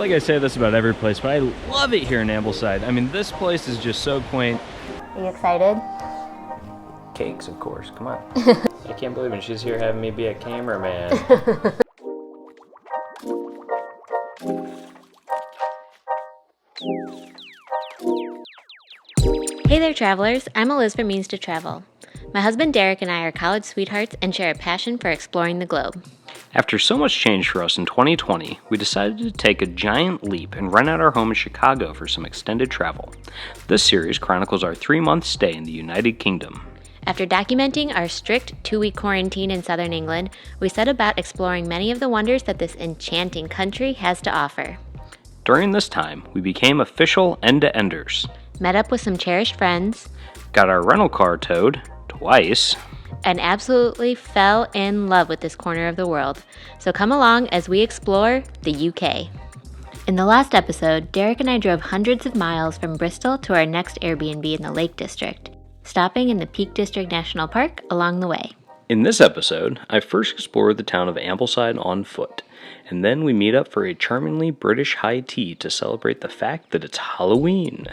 like I say this about every place, but I love it here in Ambleside. I mean, this place is just so quaint. Are you excited? Cakes, of course. Come on. I can't believe it. She's here having me be a cameraman. Hey there, travelers. I'm Eliz from Means to Travel. My husband Derek and I are college sweethearts and share a passion for exploring the globe. After so much change for us in 2020, we decided to take a giant leap and rent out our home in Chicago for some extended travel. This series chronicles our 3-month stay in the United Kingdom. After documenting our strict 2-week quarantine in southern England, we set about exploring many of the wonders that this enchanting country has to offer. During this time, we became official end-to-enders. Met up with some cherished friends. Got our rental car towed, twice. And absolutely fell in love with this corner of the world. So come along as we explore the UK. In the last episode, Derek and I drove hundreds of miles from Bristol to our next Airbnb in the Lake District, stopping in the Peak District National Park along the way. In this episode, I first explored the town of Ambleside on foot, and then we meet up for a charmingly British high tea to celebrate the fact that it's Halloween.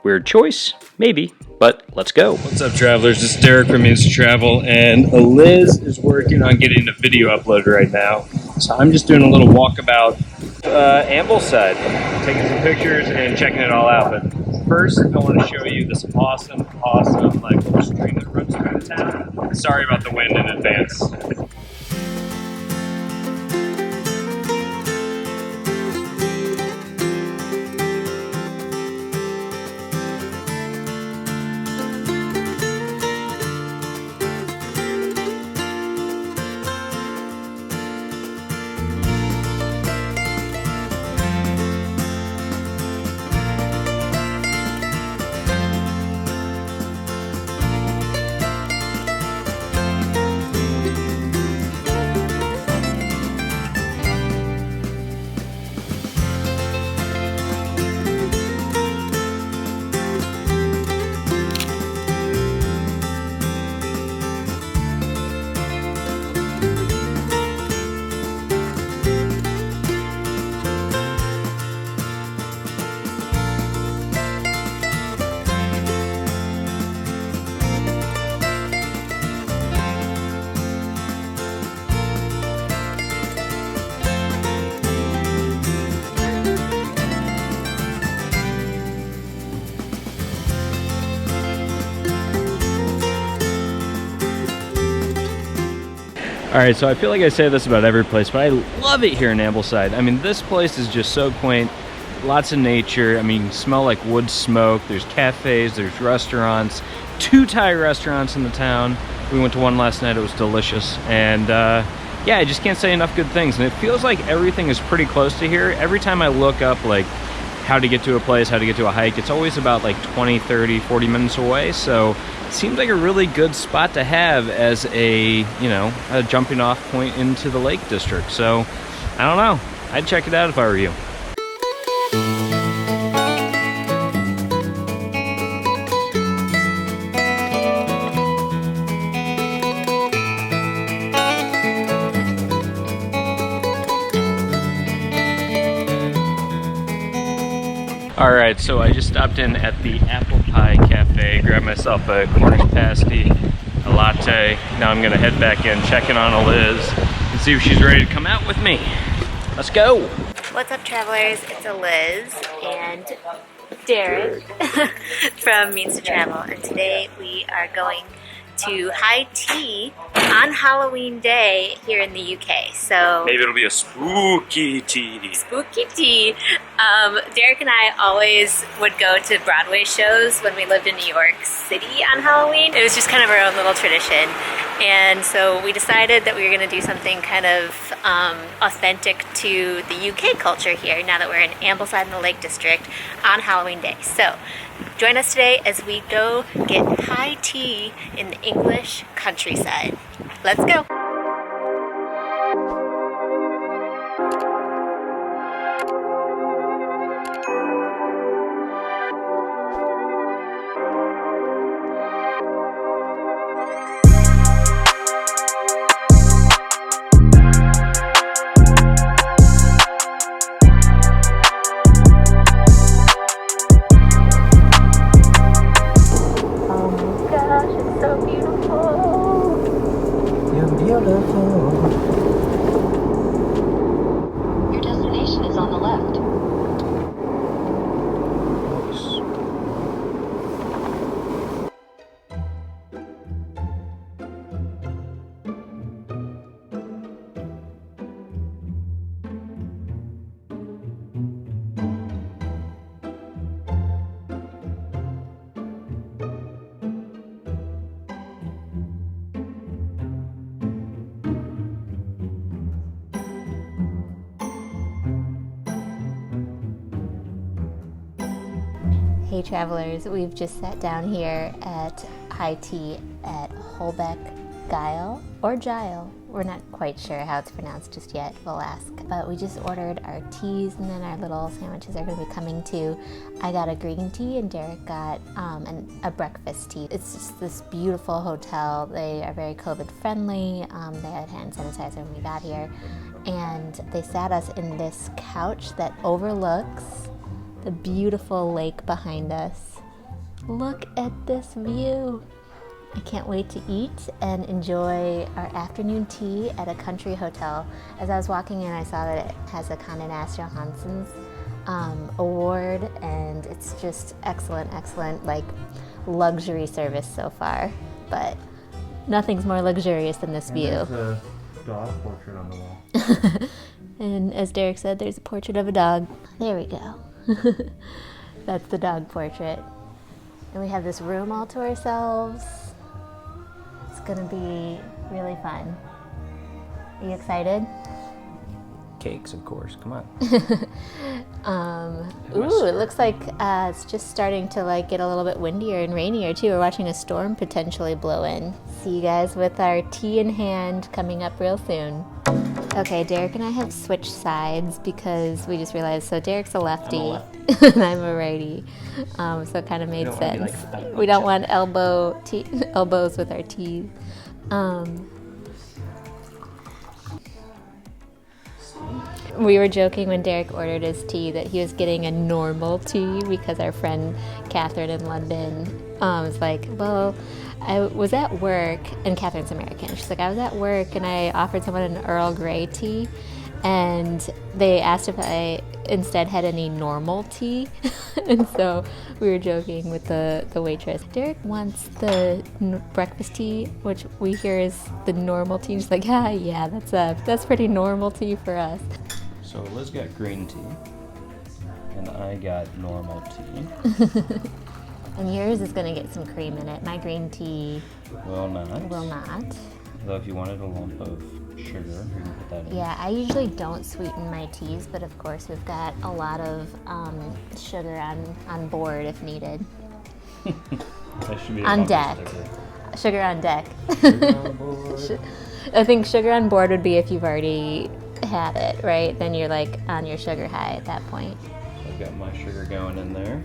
Weird choice? Maybe, but let's go. What's up, travelers? This is Derek from Means to Travel, and Eliz is working on getting a video uploaded right now. So I'm just doing a little walkabout Ambleside, taking some pictures and checking it all out. But first, I want to show you this awesome like little stream that runs through the town. Sorry about the wind in advance. Alright, so I feel like I say this about every place, but I love it here in Ambleside. I mean, this place is just so quaint. Lots of nature. I mean, you smell like wood smoke. There's cafes, there's restaurants. 2 Thai restaurants in the town. We went to one last night. It was delicious. And yeah, I just can't say enough good things. And it feels like everything is pretty close to here. Every time I look up, like, how to get to a place, how to get to a hike, it's always about like 20, 30, 40 minutes away. So it seems like a really good spot to have as a, a jumping off point into the Lake District. So I don't know, I'd check it out if I were you. Alright, so I just stopped in at the Apple Pie Cafe, grabbed myself a Cornish pasty, a latte. Now I'm gonna head back in, check in on Eliz, and see if she's ready to come out with me. Let's go! What's up, travelers? It's Eliz and Derek from Means to Travel, and today we are going to high tea on Halloween Day here in the UK. So maybe it'll be a spooky tea. Spooky tea. Derek and I always would go to Broadway shows when we lived in New York City on Halloween. It was just kind of our own little tradition. And so we decided that we were going to do something kind of authentic to the UK culture here now that we're in Ambleside in the Lake District on Halloween Day. So join us today as we go get high tea in the English countryside. Let's go. left. Hey travelers, we've just sat down here at high tea at Holbeck, Ghyll, or Ghyll. We're not quite sure how it's pronounced just yet, we'll ask. But we just ordered our teas and then our little sandwiches are gonna be coming too. I got a green tea and Derek got a breakfast tea. It's just this beautiful hotel. They are very COVID friendly. They had hand sanitizer when we got here. And they sat us in this couch that overlooks the beautiful lake behind us. Look at this view. I can't wait to eat and enjoy our afternoon tea at a country hotel. As I was walking in, I saw that it has a Condé Nast Johansson's award, and it's just excellent, like luxury service so far. But nothing's more luxurious than this view. There's a dog portrait on the wall. And as Derek said, there's a portrait of a dog. There we go. That's the dog portrait. And we have this room all to ourselves. It's gonna be really fun. Are you excited? Cakes, of course. Come on. Ooh, it looks like it's just starting to get a little bit windier and rainier too. We're watching a storm potentially blow in. See you guys with our tea in hand coming up real soon. Okay, Derek and I have switched sides because we just realized, so Derek's a lefty and I'm a righty. So it kind of made sense. We don't want elbows with our teas. We were joking when Derek ordered his tea that he was getting a normal tea because our friend Catherine in London was like, well, I was at work, and Catherine's American. She's like, I was at work and I offered someone an Earl Grey tea, and they asked if I instead had any normal tea. And so we were joking with the waitress. Derek wants the breakfast tea, which we hear is the normal tea. She's like, yeah, that's pretty normal tea for us. So Liz got green tea, and I got normal tea. And yours is gonna get some cream in it. My green tea will not. Though if you wanted a lump of sugar, you can put that in. Yeah, I usually don't sweeten my teas, but of course we've got a lot of sugar on board if needed. That should be on deck. Sugar on deck. Sugar on board. I think sugar on board would be if you've already had it, right? Then you're on your sugar high at that point. I've got my sugar going in there.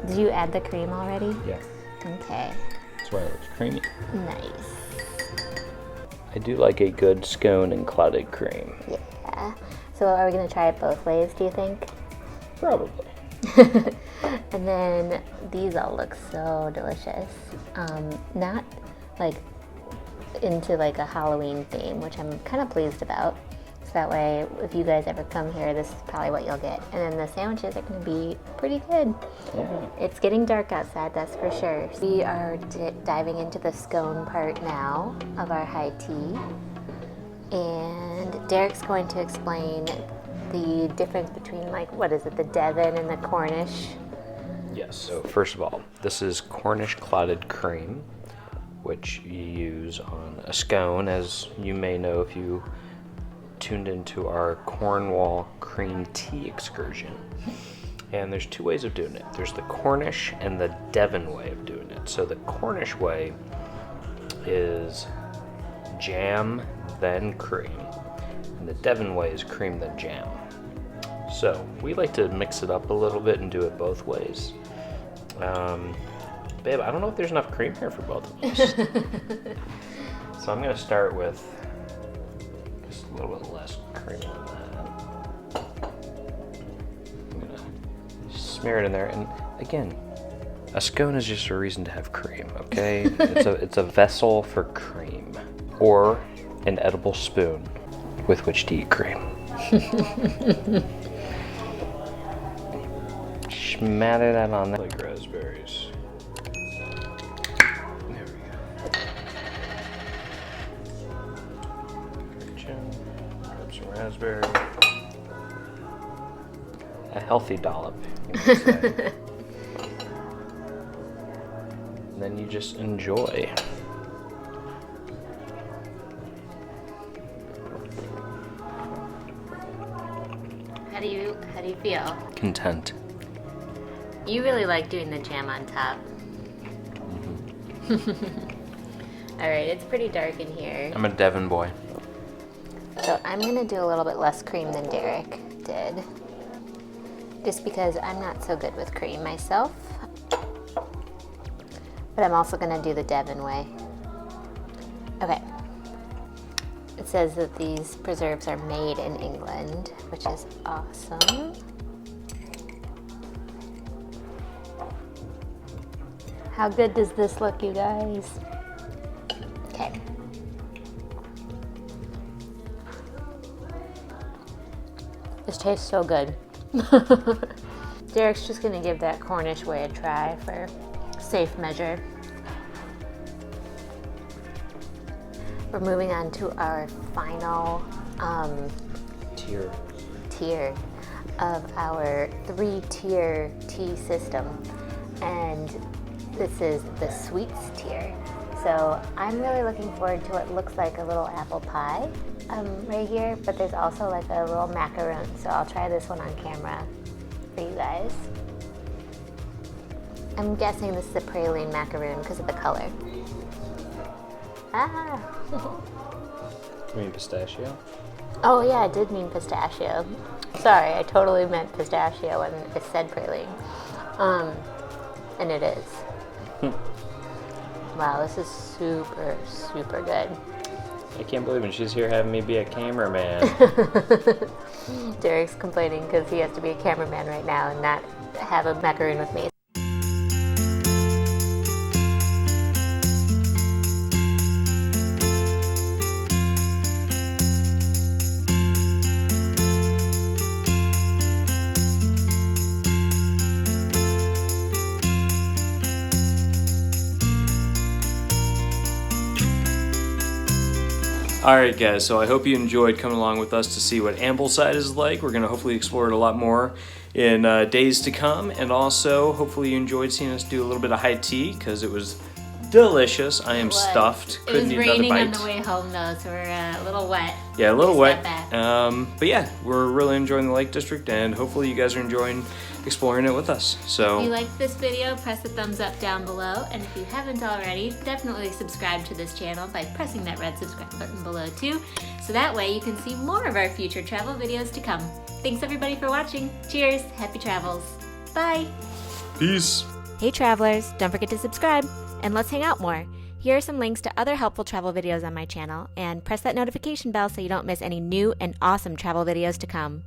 Did you add the cream already? Yeah. Okay. That's why it looks creamy. Nice. I do like a good scone and clotted cream. Yeah. So are we going to try it both ways, do you think? Probably. And then these all look so delicious. Not into a Halloween theme, which I'm kind of pleased about. So that way, if you guys ever come here, this is probably what you'll get. And then the sandwiches are going to be pretty good. Yeah. It's getting dark outside, that's for sure. We are diving into the scone part now of our high tea. And Derek's going to explain the difference between the Devon and the Cornish. Yes. So first of all, this is Cornish clotted cream, which you use on a scone, as you may know if you tuned into our Cornwall cream tea excursion. And there's two ways of doing it. There's the Cornish and the Devon way of doing it. So the Cornish way is jam, then cream. And the Devon way is cream, then jam. So we like to mix it up a little bit and do it both ways. Babe, I don't know if there's enough cream here for both of us. So I'm gonna start with just a little bit less cream than that. I'm gonna smear it in there, and again, a scone is just a reason to have cream, okay? It's a vessel for cream, or an edible spoon with which to eat cream. Smatter that on there. Like raspberries. There we go. Grab some raspberry. A healthy dollop, you might say. And then you just enjoy. How do you feel? Content. You really like doing the jam on top. All right, it's pretty dark in here. I'm a Devon boy. So I'm gonna do a little bit less cream than Derek did. Just because I'm not so good with cream myself. But I'm also gonna do the Devon way. Okay. It says that these preserves are made in England, which is awesome. How good does this look, you guys? Okay. This tastes so good. Derek's just gonna give that Cornish way a try for safe measure. We're moving on to our final tier of our 3-tier tea system, and this is the sweets tier. So I'm really looking forward to what looks like a little apple pie right here, but there's also like a little macaroon, so I'll try this one on camera for you guys. I'm guessing this is a praline macaroon because of the color. Ah! You mean pistachio? Oh yeah, I did mean pistachio. Sorry, I totally meant pistachio when it said praline. And it is. Wow, this is super, super good. I can't believe it. She's here having me be a cameraman. Derek's complaining because he has to be a cameraman right now and not have a macaroon with me. Alright guys, so I hope you enjoyed coming along with us to see what Ambleside is like. We're going to hopefully explore it a lot more in days to come, and also hopefully you enjoyed seeing us do a little bit of high tea because it was delicious. I am stuffed. Couldn't eat another bite. It was raining on the way home though, so we're a little wet. Yeah, a little wet. But yeah, we're really enjoying the Lake District, and hopefully you guys are enjoying exploring it with us. So if you liked this video, press the thumbs up down below, and if you haven't already, definitely subscribe to this channel by pressing that red subscribe button below too, so that way you can see more of our future travel videos to come. Thanks everybody for watching. Cheers, happy travels. Bye. peace. Hey travelers, don't forget to subscribe, and let's hang out more. Here are some links to other helpful travel videos on my channel, and press that notification bell so you don't miss any new and awesome travel videos to come.